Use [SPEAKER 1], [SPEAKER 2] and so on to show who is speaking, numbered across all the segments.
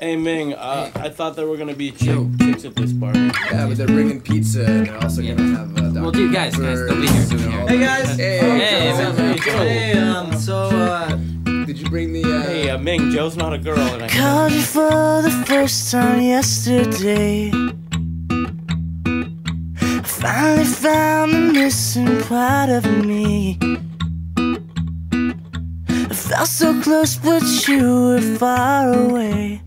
[SPEAKER 1] Hey Ming, I thought there were gonna be chicks at this party.
[SPEAKER 2] Yeah, but they're bringing pizza and they're also gonna have Dr.
[SPEAKER 3] Well, dude, guys, they'll be here.
[SPEAKER 4] Hey guys.
[SPEAKER 2] Did you bring the?
[SPEAKER 1] Hey Ming, Joe's not a girl. And I
[SPEAKER 5] Called you for the first time yesterday. I finally found the missing part of me. I felt so close, but you were far away.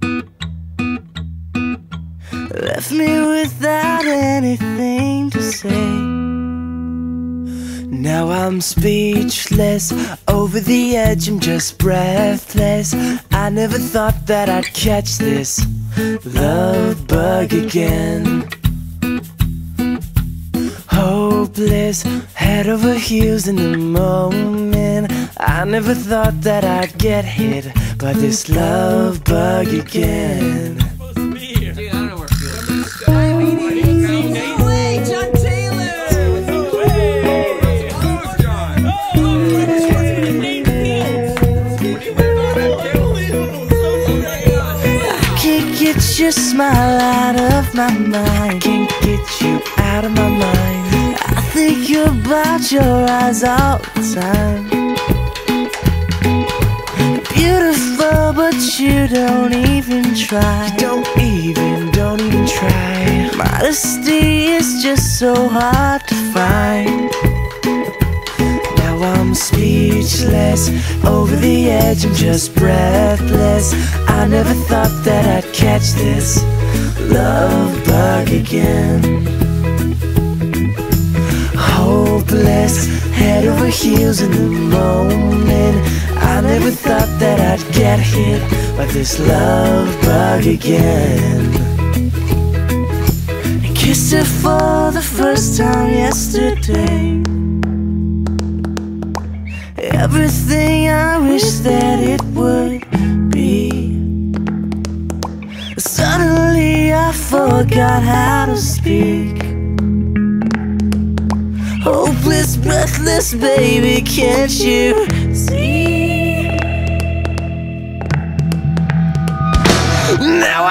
[SPEAKER 5] Left me without anything to say. Now I'm speechless, over the edge, I'm just breathless. I never thought that I'd catch this love bug again. Hopeless, head over heels in the moment. I never thought that I'd get hit by this love bug again. Get your smile out of my mind. Can't get you out of my mind. I think about your eyes all the time. Beautiful, but you don't even try. You don't even try. Modesty is just so hard to find. Now I'm speechless, over the edge, I'm just breathless. I never thought that I'd catch this love bug again. Hopeless, head over heels in the moment. I never thought that I'd get hit by this love bug again. I kissed her for the first time yesterday. Everything I wish that it would be. Suddenly I forgot how to speak. Hopeless, breathless, baby, can't you see? Now